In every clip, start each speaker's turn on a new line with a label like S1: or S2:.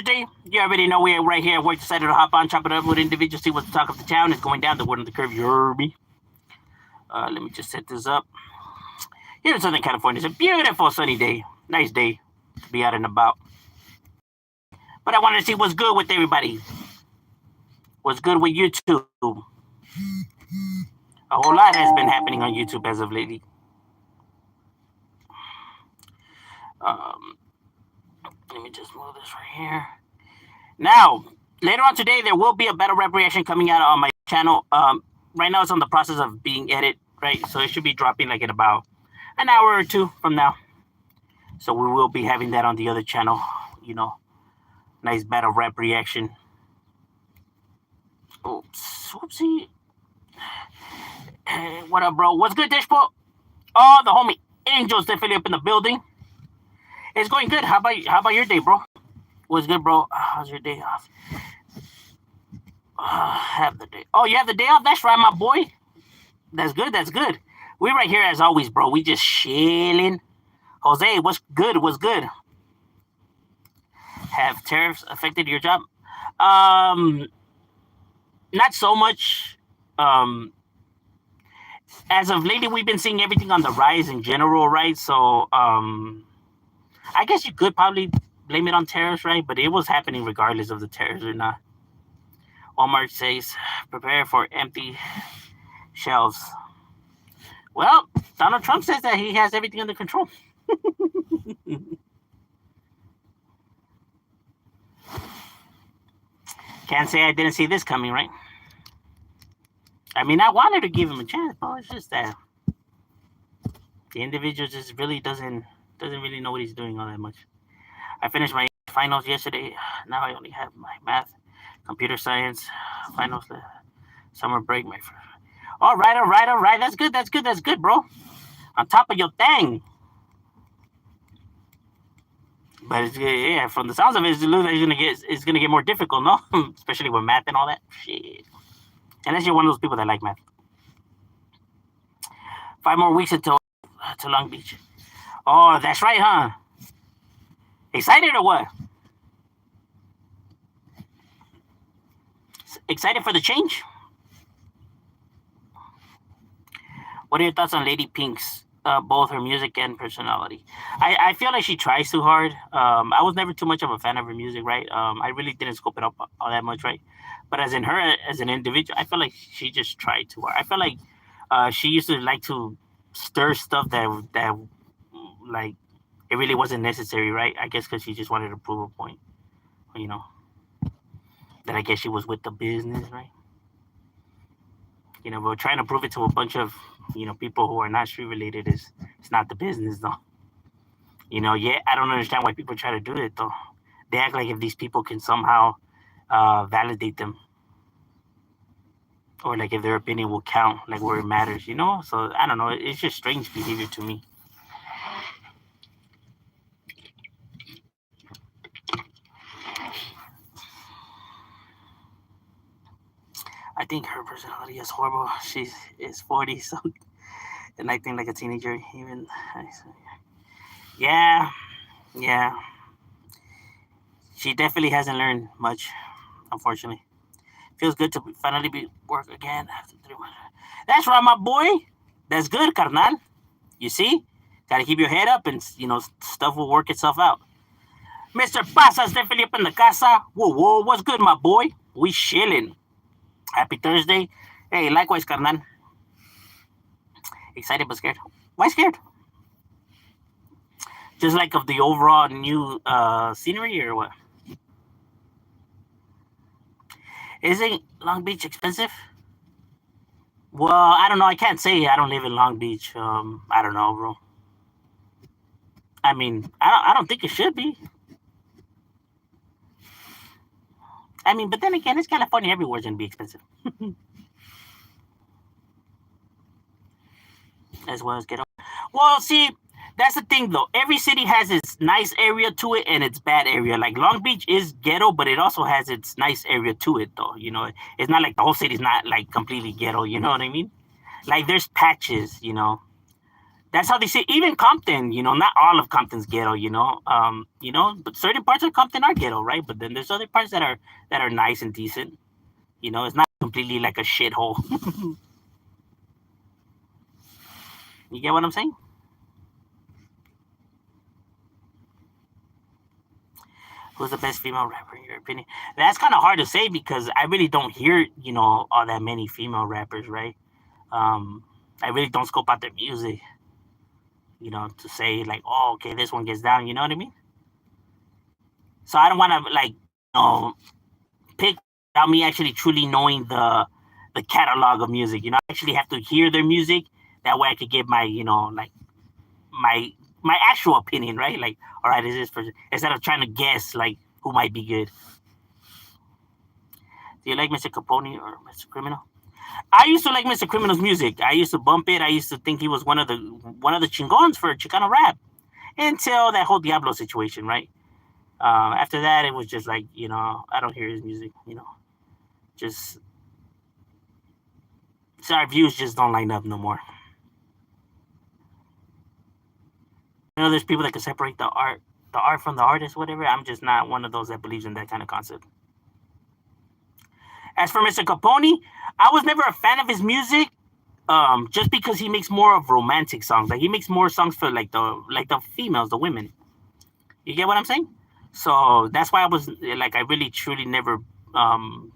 S1: Thursday. You already know we're right here. We're decided to hop on, chop it up with individuals, see what the talk of the town is going down. The word on the curve, Yerby. Let me just set this up. Here in Southern California, it's a beautiful sunny day. Nice day to be out and about. But I wanted to see what's good with everybody. What's good with YouTube? A whole lot has been happening on YouTube as of lately. Let me just move this right here. Now, later on today, there will be a battle rap reaction coming out on my channel. Right now, it's on the process of being edited, right? So it should be dropping like in about an hour or two from now. So we will be having that on the other channel. You know, nice battle rap reaction. Oops, whoopsie. Hey, what up, bro? What's good, Dishpo? Oh, the homie Angel's definitely up in the building. It's going good. How about your day, bro? What's good, bro? How's your day off? Have the day. Oh, you have the day off? That's right, my boy. That's good. That's good. We're right here as always, bro. We just chilling. Jose, what's good? What's good? Have tariffs affected your job? Not so much. As of lately, we've been seeing everything on the rise in general, right? So, I guess you could probably blame it on tariffs, right? But it was happening regardless of the tariffs or not. Walmart says, prepare for empty shelves. Well, Donald Trump says that he has everything under control. Can't say I didn't see this coming, right? I mean, I wanted to give him a chance, but it's just that the individual just really doesn't really know what he's doing all that much. I finished my finals yesterday. Now I only have my math, computer science finals left. Summer break, my friend. All right. That's good, bro. On top of your thing. But it's, yeah, from the sounds of it, it looks like it's gonna get more difficult, no? Especially with math and all that shit. Unless you're one of those people that like math. 5 more weeks until to Long Beach. Oh, that's right, huh? Excited or what? Excited for the change? What are your thoughts on Lady Pink's, both her music and personality? I feel like she tries too hard. I was never too much of a fan of her music, right? I really didn't scope it up all that much, right? But as in her, as an individual, I feel like she just tried too hard. I feel like she used to like to stir stuff that like it really wasn't necessary, right? I guess because she just wanted to prove a point, you know. That I guess she was with the business, right? You know, but trying to prove it to a bunch of, you know, people who are not street related it's not the business, though. You know, yeah, I don't understand why people try to do it, though. They act like if these people can somehow validate them, or like if their opinion will count, like where it matters, you know. So I don't know. It's just strange behavior to me. I think her personality is horrible. She is 40, so and acting like a teenager. Even yeah, yeah. She definitely hasn't learned much, unfortunately. Feels good to finally be work again after 3 months. That's right, my boy. That's good, carnal. You see, gotta keep your head up, and you know stuff will work itself out. Mr. Pasa's definitely up in the casa. Whoa, what's good, my boy? We chilling. Happy Thursday. Hey, likewise, carnal. Excited but scared. Why scared? Just like of the overall new scenery or what? Isn't Long Beach expensive? Well, I don't know. I can't say I don't live in Long Beach. I don't know, bro. I mean, I don't think it should be. I mean, but then again, it's California. Everywhere's gonna be expensive. As well as ghetto. Well, see, that's the thing though. Every city has its nice area to it and its bad area. Like Long Beach is ghetto, but it also has its nice area to it though. You know, it's not like the whole city's not like completely ghetto. You know what I mean? Like there's patches. You know, That's how they say. Even Compton, not all of Compton's ghetto. But certain parts of Compton are ghetto, right? But then there's other parts that are nice and decent. It's not completely like a shithole. You get what I'm saying? Who's the best female rapper in your opinion? That's kind of hard to say because I really don't hear, all that many female rappers, right? Um, I really don't scope out their music, to say like, oh, okay, this one gets down. You know what I mean? So I don't want to like, pick without me actually truly knowing the catalog of music. I actually have to hear their music. That way, I could give my, like my actual opinion, right? Like, all right, is this person instead of trying to guess like who might be good. Do you like Mr. Capone or Mr. Criminal? I used to like Mr. Criminal's music. I used to bump it. I used to think he was one of the chingons for Chicano rap until that whole Diablo situation, right? After that, it was just like I don't hear his music. Just so our views just don't line up no more. There's people that can separate the art from the artist, whatever. I'm just not one of those that believes in that kind of concept. As for Mr. Capone, I was never a fan of his music. Just because he makes more of romantic songs. Like he makes more songs for like the females, the women. You get what I'm saying? So that's why I was like I really truly never um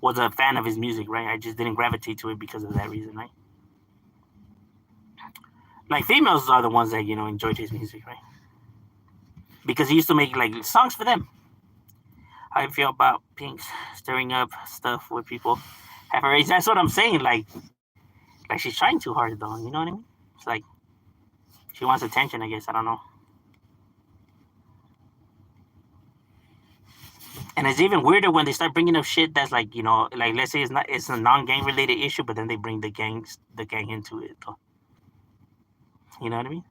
S1: was a fan of his music, right? I just didn't gravitate to it because of that reason, right? Like females are the ones that enjoyed his music, right? Because he used to make like songs for them. How you feel about Pink's stirring up stuff with people have her age? That's what I'm saying. Like she's trying too hard though. You know what I mean? It's like she wants attention. I guess I don't know. And it's even weirder when they start bringing up shit that's like like let's say it's a non-gang related issue, but then they bring the gang into it. Though. You know what I mean?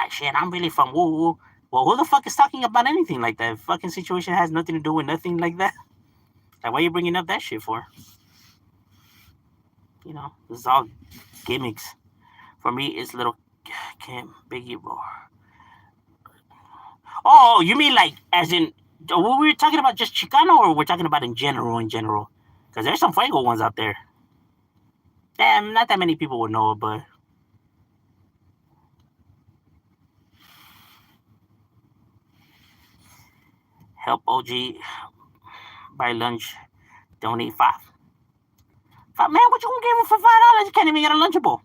S1: Shit, I'm really from woo woo. Well, who the fuck is talking about anything like that? Fucking situation has nothing to do with nothing like that. Like, why are you bringing up that shit for? This is all gimmicks. For me, it's Little Kim, Biggie, Roar. Oh, you mean like as in? Were we talking about just Chicano, or we're talking about in general? In general, because there's some Fuego ones out there. Damn, not that many people would know, but help OG buy lunch. Donate five. Man, what you gonna give him for $5? You can't even get a Lunchable.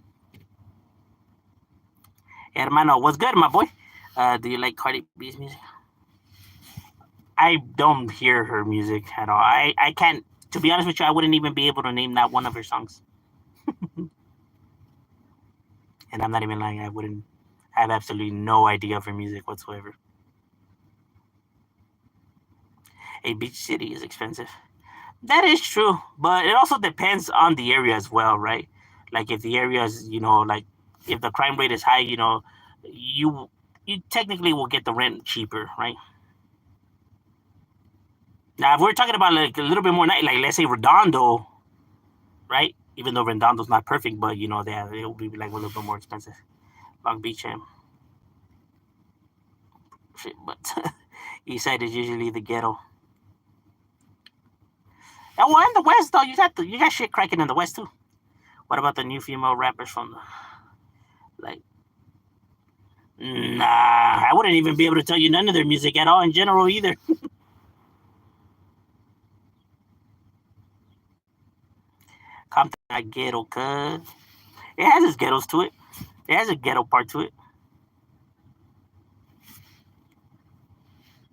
S1: Hey, hermano, what's good, my boy? Do you like Cardi B's music? I don't hear her music at all. I can't. To be honest with you, I wouldn't even be able to name that one of her songs. And I'm not even lying. I wouldn't. I have absolutely no idea of her music whatsoever. A beach city is expensive. That is true, but it also depends on the area as well, right? Like if the area is, like if the crime rate is high, you you technically will get the rent cheaper, right? Now, if we're talking about like a little bit more night, like let's say Redondo, right? Even though Redondo's not perfect, but it'll be like a little bit more expensive. Long Beach, shit, but East Side is usually the ghetto. And well, in the West though, you got shit cracking in the West too. What about the new female rappers from like? Nah, I wouldn't even be able to tell you none of their music at all in general either. Compton ghetto, cuz it has its ghettos to it. It has a ghetto part to it.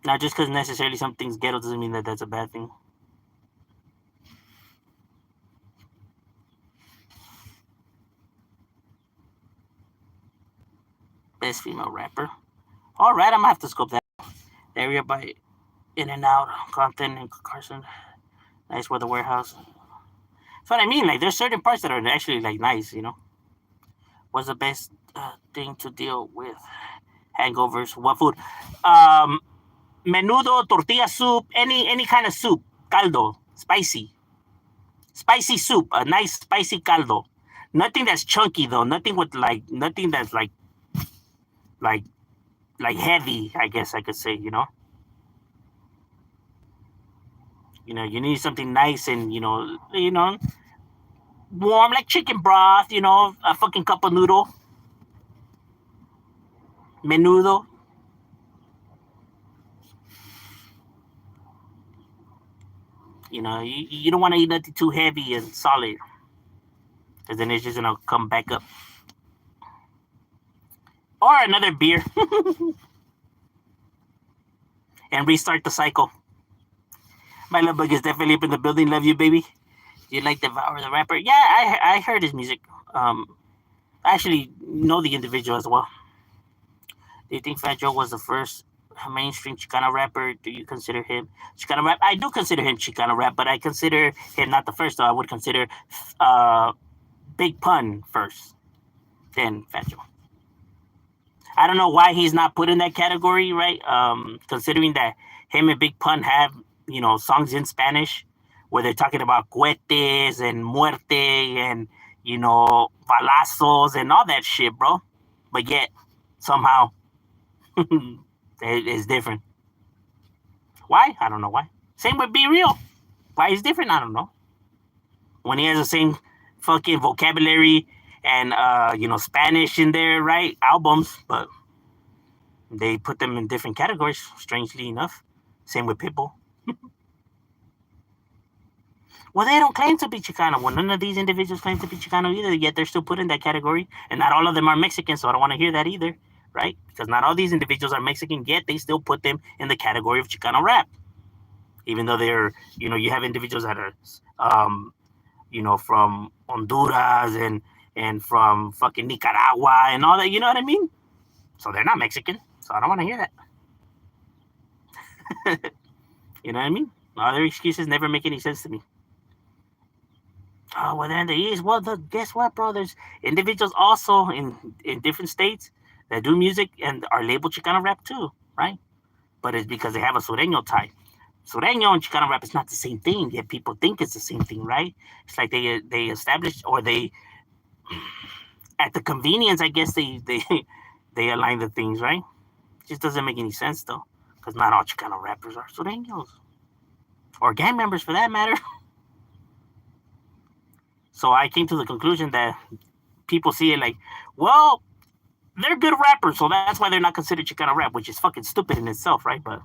S1: Now, just because necessarily something's ghetto doesn't mean that that's a bad thing. Best female rapper. All right, I'm gonna have to scope that area by In and Out, Compton, and Carson. Nice Weather Warehouse. That's what I mean. Like, there's certain parts that are actually like nice. What's the best thing to deal with hangovers? What food? Um, Menudo, tortilla soup, any kind of soup, caldo, spicy soup, a nice spicy caldo. Nothing that's chunky though. Nothing with like nothing that's like like heavy. I guess I could say. You need something nice and warm like chicken broth. A fucking cup of noodle, menudo. You don't want to eat nothing too heavy and solid, because then it's just gonna come back up. Or another beer and restart the cycle. My love bug is definitely up in the building. Love you, baby. Do you like Devour the rapper? Yeah, I heard his music. I actually know the individual as well. Do you think Fat Joe was the first mainstream Chicano rapper? Do you consider him Chicano rap? I do consider him Chicano rap, but I consider him not the first, though. I would consider uh, Big Pun first, then Fat Joe. I don't know why he's not put in that category, right? Considering that him and Big Pun have, songs in Spanish where they're talking about cohetes and muerte and, balazos and all that shit, bro. But yet, somehow, it's different. Why? I don't know why. Same with Be Real. Why he's different? I don't know. When he has the same fucking vocabulary and Spanish in there, right? Albums, but they put them in different categories, strangely enough. Same with Pitbull. Well, they don't claim to be Chicano. Well, none of these individuals claim to be Chicano either, yet they're still put in that category. And not all of them are Mexican, so I don't want to hear that either, right? Because not all these individuals are Mexican, yet they still put them in the category of Chicano rap. Even though they're, you have individuals that are, from Honduras and from fucking Nicaragua and all that, you know what I mean? So they're not Mexican, so I don't want to hear that. You know what I mean? All their excuses never make any sense to me. Oh, well, they're in the East. Well, guess what, bro? There's individuals also in different states that do music and are labeled Chicano rap too, right? But it's because they have a Sureño tie. Sureño and Chicano rap is not the same thing, yet people think it's the same thing, right? It's like they established, or they, at the convenience, I guess they align the things, right? It just doesn't make any sense, though, because not all Chicano rappers are Sureños. Or gang members, for that matter. So I came to the conclusion that people see it like, well, they're good rappers, so that's why they're not considered Chicano rap, which is fucking stupid in itself, right? But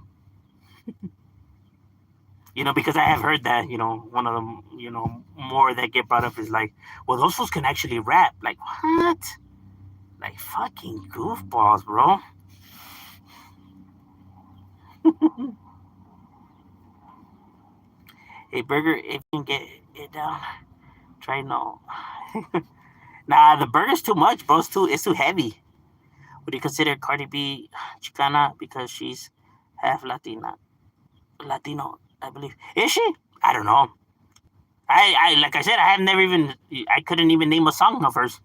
S1: because I have heard that, one of them, more that get brought up is like, well, those fools can actually rap. Like, what? Like, fucking goofballs, bro. Hey, Burger, if you can get it down, try no. Nah, the burger's too much, bro. It's too heavy. Would you consider Cardi B Chicana because she's half Latino, I believe. Is she? I don't know. I like I said, I couldn't even name a song of hers.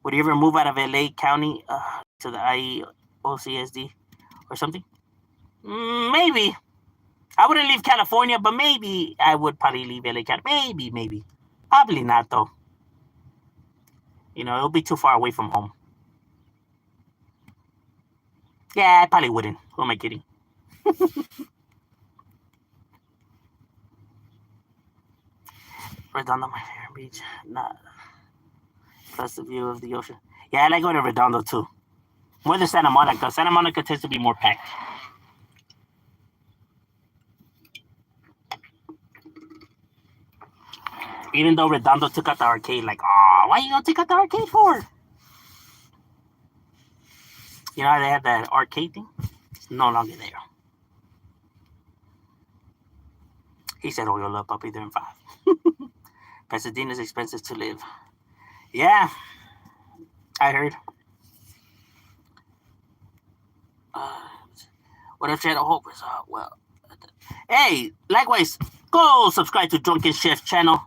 S1: Would you ever move out of LA County to the IEOCSD or something? Maybe. I wouldn't leave California, but maybe I would probably leave LA County. Maybe. Probably not, though. It'll be too far away from home. Yeah, I probably wouldn't. Who am I kidding? Redondo, my favorite beach. Not plus the view of the ocean. Yeah, I like going to Redondo too. More than Santa Monica. Santa Monica tends to be more packed. Even though Redondo took out the arcade, like, oh, why you gonna take out the arcade for? They have that arcade thing. It's no longer there. He said, "Oh, you'll love puppy there in 5." Pasadena's expensive to live. Yeah, I heard. What if Shadow Hope is well? Hey, likewise, go subscribe to Drunken Chef channel.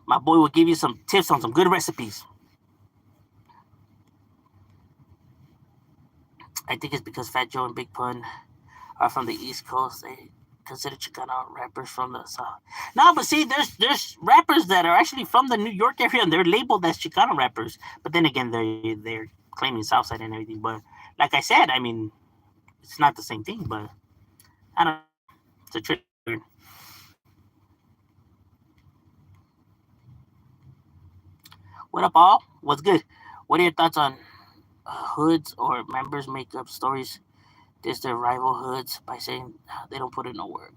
S1: My boy will give you some tips on some good recipes. I think it's because Fat Joe and Big Pun are from the East Coast. They consider Chicano rappers from the South. No, but see, there's rappers that are actually from the New York area and they're labeled as Chicano rappers. But then again, they're claiming Southside and everything. But like I said, I mean, it's not the same thing. But I don't know. It's a tricky word. What up, all? What's good? What are your thoughts on hoods or members make up stories diss their rival hoods by saying they don't put in no work?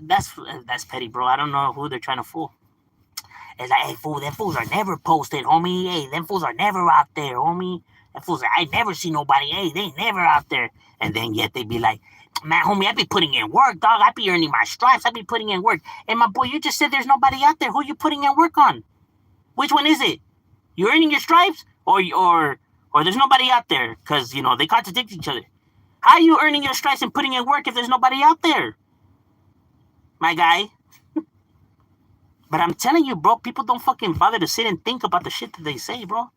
S1: That's petty, bro. I don't know who they're trying to fool. It's like, hey, fool, them fools are never posted, homie. Hey, them fools are never out there, homie. Them fools, I never see nobody. Hey, they never out there. And then yet they be like, man, homie, I be putting in work, dog. I be earning my stripes. I be putting in work. And my boy, you just said there's nobody out there. Who you putting in work on? Which one is it? You earning your stripes, or there's nobody out there? Because they contradict each other. How are you earning your stripes and putting in work if there's nobody out there, my guy? But I'm telling you, bro, people don't fucking bother to sit and think about the shit that they say, bro.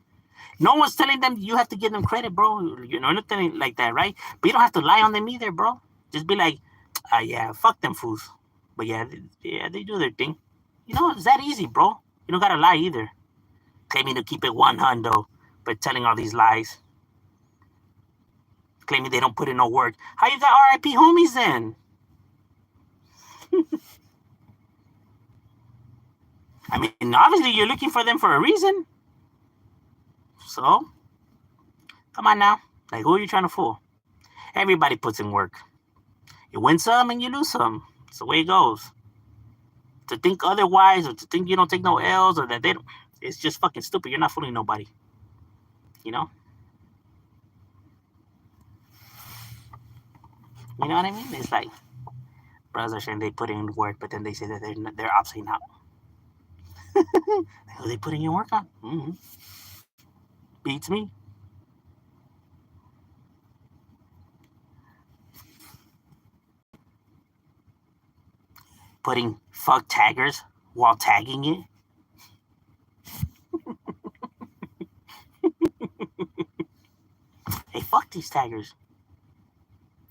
S1: No one's telling them you have to give them credit, bro. Nothing like that, right? But you don't have to lie on them either, bro. Just be like, yeah, fuck them fools. But yeah, they do their thing. It's that easy, bro. You don't gotta lie either. Claiming to keep it 100, but telling all these lies. Claiming they don't put in no work. How you got RIP homies then? I mean, obviously you're looking for them for a reason. So, come on now. Like, who are you trying to fool? Everybody puts in work. You win some and you lose some. It's the way it goes. To think otherwise, or to think you don't take no L's, or that they don't, it's just fucking stupid. You're not fooling nobody. You know? You know what I mean? It's like, brothers are saying they put in work, but then they say that they're opting out. Are they putting in work on? Mm-hmm. Beats me. Putting fuck taggers while tagging it. Hey, fuck these taggers.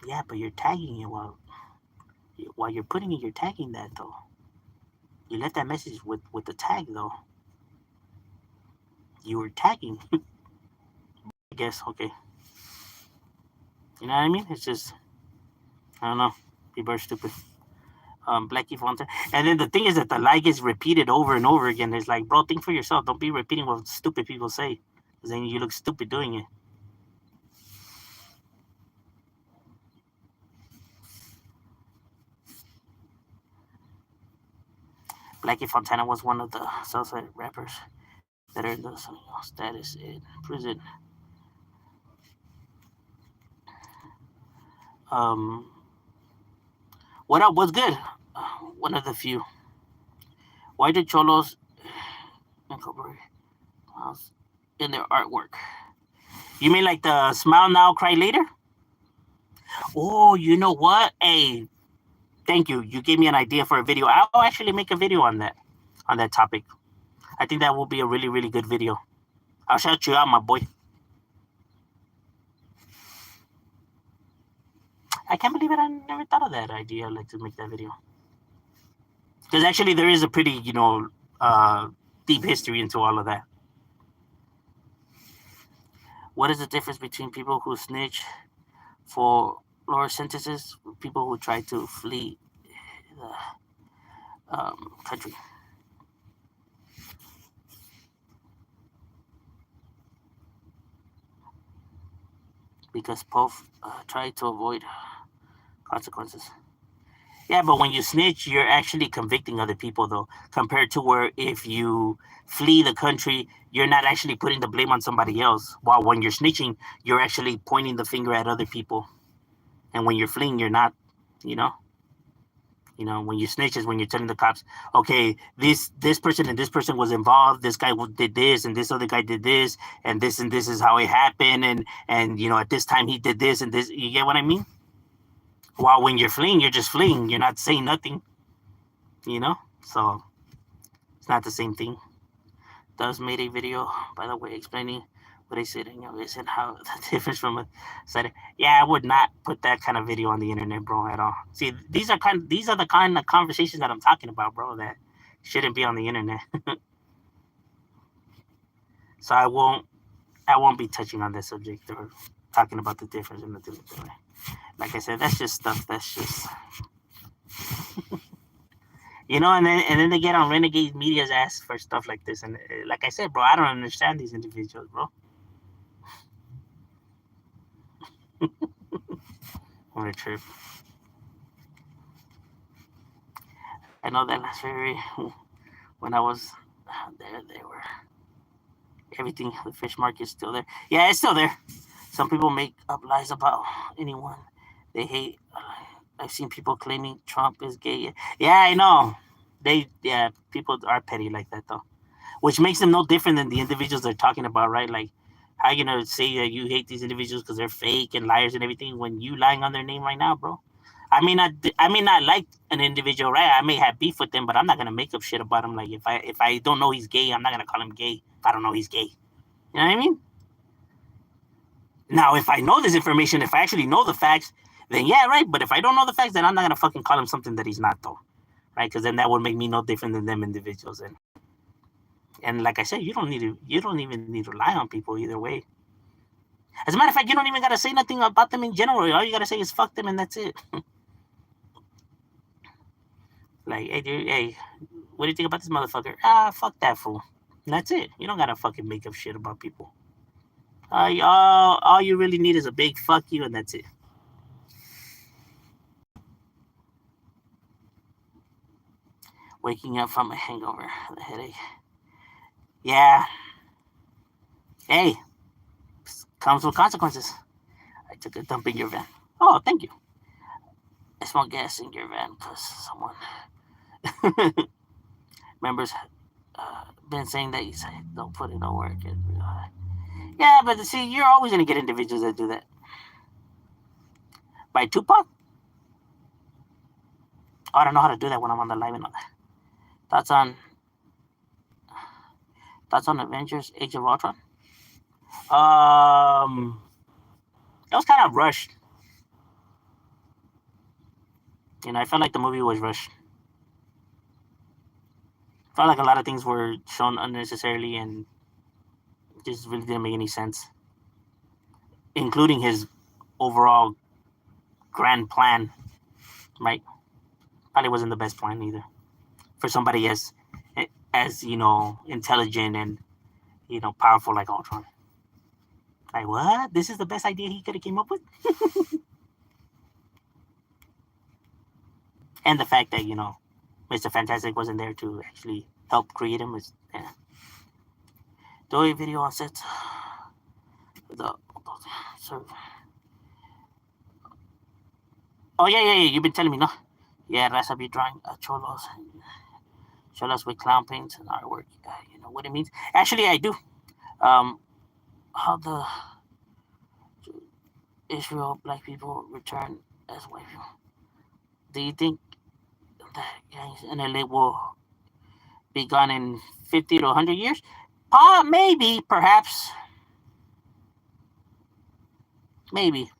S1: Yeah, but you're tagging it while you're putting it. You're tagging that though. You left that message with the tag though. You were tagging. I guess, okay. You know what I mean? It's just, I don't know. People are stupid. Blackie Fonte. And then the thing is that the lie gets repeated over and over again. It's like, bro, think for yourself. Don't be repeating what stupid people say. Because then you look stupid doing it. Blackie Fontana was one of the Southside rappers that earned the status in prison. What up? What's good? One of the few. Why did Cholos incorporate in their artwork? You mean like the smile now, cry later? Oh, you know what? Hey, thank you. You gave me an idea for a video. I'll actually make a video on that topic. I think that will be a really, really good video. I'll shout you out, my boy. I can't believe it. I never thought of that idea, like to make that video. Because actually, there is a pretty, deep history into all of that. What is the difference between people who snitch for lower sentences, people who try to flee the country? Because both try to avoid consequences. Yeah, but when you snitch, you're actually convicting other people, though, compared to where if you flee the country, you're not actually putting the blame on somebody else. While when you're snitching, you're actually pointing the finger at other people. And when you're fleeing, you're not, when you snitch is when you're telling the cops, okay, this person and this person was involved. This guy did this, and this other guy did this, and this is how it happened, and at this time he did this and this. You get what I mean? While when you're fleeing, you're just fleeing. You're not saying nothing. So it's not the same thing. Does made a video, by the way, explaining What is it? Is it how the difference from a said? Yeah, I would not put that kind of video on the internet, bro, at all. See, these are the kind of conversations that I'm talking about, bro, that shouldn't be on the internet. So I won't be touching on that subject or talking about the difference in the two. Like I said, that's just stuff that's just and then they get on Renegade Media's ass for stuff like this. And like I said, bro, I don't understand these individuals, bro. What a trip. I know that last February when I was there, they were everything. The fish market's still there. Yeah, it's still there. Some people make up lies about anyone they hate. I've seen people claiming Trump is gay. Yeah, I know. People are petty like that though, which makes them no different than the individuals they're talking about, right? Like, how you gonna say that you hate these individuals because they're fake and liars and everything when you lying on their name right now, bro? I may not like an individual, right? I may have beef with them, but I'm not gonna make up shit about him. Like if I don't know he's gay, I'm not gonna call him gay if I don't know he's gay. You know what I mean? Now, if I know this information, if I actually know the facts, then yeah, right. But if I don't know the facts, then I'm not gonna fucking call him something that he's not, though, right? Because then that would make me no different than them individuals. And like I said, you don't even need to lie on people either way. As a matter of fact, you don't even gotta say nothing about them in general. All you gotta say is fuck them, and that's it. Like, hey, dude, hey, what do you think about this motherfucker? Ah, fuck that fool. And that's it. You don't gotta fucking make up shit about people. All you really need is a big fuck you, and that's it. Waking up from a hangover, the headache. Yeah. Hey, comes with consequences. I took a dump in your van. Oh, thank you. I smell gas in your van because someone members been saying that you say don't put it on work. Yeah, but see, you're always gonna get individuals that do that. By Tupac? Oh, I don't know how to do that when I'm on the live and all that. Thoughts on Avengers: Age of Ultron? It was kind of rushed. I felt like the movie was rushed. Felt like a lot of things were shown unnecessarily and just really didn't make any sense, including his overall grand plan. Right? Probably wasn't the best plan either for somebody as intelligent and powerful like Ultron. Like, what? This is the best idea he could have came up with? And the fact that Mr. Fantastic wasn't there to actually help create him was do a video on set. Oh yeah, you've been telling me, no? Yeah, Raza be drawing cholos with clown paint and artwork. You know what it means? Actually, I do. How the Israel black people return as white people? Do you think that gangs in LA will be gone in 50 to 100 years? Maybe, perhaps. Maybe.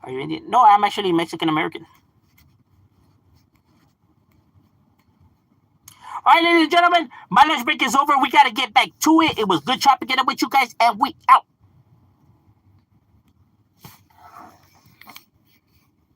S1: Are you Indian? No, I'm actually Mexican American. All right, ladies and gentlemen, my lunch break is over. We got to get back to it. It was good chopping it up with you guys, and we out.